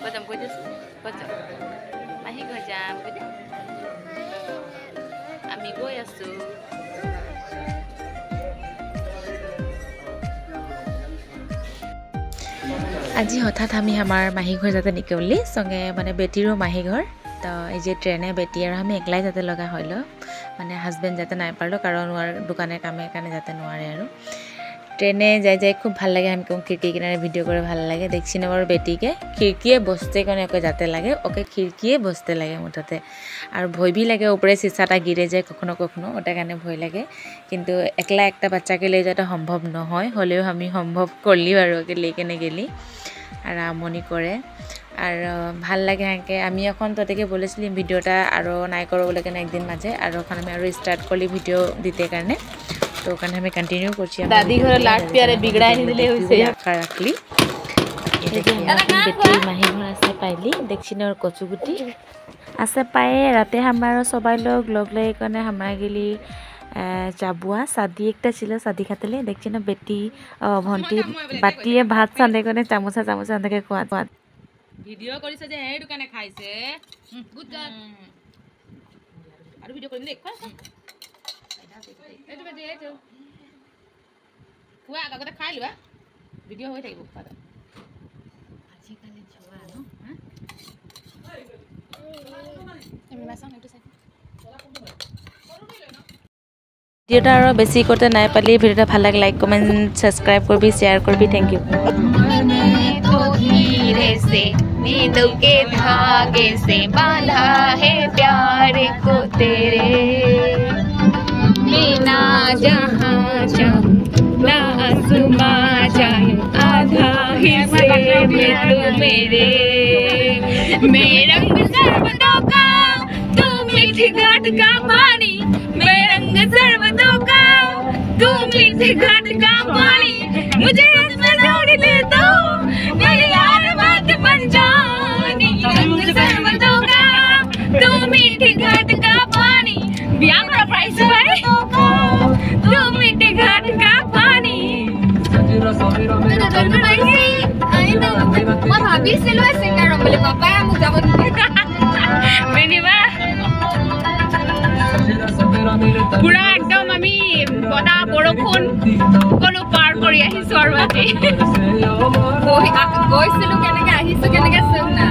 Kocam kocam kocam. Mahi kocam kocam. Amigo yasu. আজি হঠাৎ আমি আমাৰ মাহী ঘৰ যাতে নিকলি সঙ্গে মানে বেটিৰো মাহী ঘৰ তো এই যে ট্ৰেনে বেটি আৰু আমি একলাই যাতে লগা হইল মানে হাজবেন্ড যাতে নাই পাৰলো কাৰণ ওৰ দোকানে কামে কানে যাতে নোৱাৰে আৰু ট্রেনে যাই যাই খুব ভাল লাগে আমি কোন খিড়কি কিনারে ভিডিও করে ভাল লাগে দেখছি না ওর বেটিকে খিড়কিয়ে বসতে কোনে ওকে যাতে লাগে ওকে খিড়কিয়ে বসতে লাগে মুঠতে আর ভয় भी লাগে উপরে সিসাটা গিরে যায় কখনো কখনো ওটা কানে ভয় লাগে কিন্তু একলা একটা বাচ্চাকে লৈ যাওয়া সম্ভব নহয় হলেও আমি সম্ভব করলি আর ওকে লেকেনে গেলি আর আমনি করে আর ভাল লাগে হাঁকে আমি এখন তোদেরকে বলেছিলাম ভিডিওটা আরও নাই করো বলে কেন একদিন মাঝে আর ওখানে আমি আরও স্টার্ট করলি ভিডিও দিতে কারণে তো ওখানে আমি কন্টিনিউ করছি দাদি ঘরে লাট পিয়ারে বিগড়াই দিলে হইছে রাখলি বেটি মাহি ঘর আছে পাইলি দেখছি না ওর কচুগুটি আছে পায়ে রাতে আমার সবাই লোক লগ লাই কারণে আমার গেলি চাবুয়া সাদি একটা ছিল সাদি খাতেলে দেখছি না বেটি ভন্টি বাটিয়ে ভাত সান্দে কোনে চামচা চামচা আনকে খোৱা ভিডিও কৰিছে যে এই দোকানে খাইছে গুড গাড আৰু ভিডিও কৰিম দেখ এইটো বেটি এইটো খোৱা আগতে খাই লিবা ভিডিও হৈ থাকিব পাৰা আজি কালি জোৱা ন আমি মাছন এইটো চাই ভিডিওটা আৰু বেছি করতে নাই পালি ভিডিওটা ভাল লাগে লাইক কমেন্ট সাবস্ক্রাইব করবি শেয়ার করবি থ্যাংক ইউ तो हीरे से नींदों के धागे से बांधा है प्यार को तेरे बिना जहां चाहूं ना आसमां चाहे आधा हिस्से में तू मेरे मैं रंग सर्वदों का तू मीठी घाट का पानी मैं रंग सर्वदों का तू मीठी घाट का पानी मुझे इसमें जोड़ ले दो मेरी यार बात बन जानी रंग सर्वदों का तू मीठी घाट का पानी ब्याह का प्राइस भाई तू मीठी घाट का पानी मैं भाभी से लो सिंगर बोले पापा मुझे बेनिवा পুরা একদম আমি বনা বৰষুণ সকলো পাৰ কৰি আহিছো আৰু আজি গৈছিলো কেনেকে আহিছো কেনেকে চাম না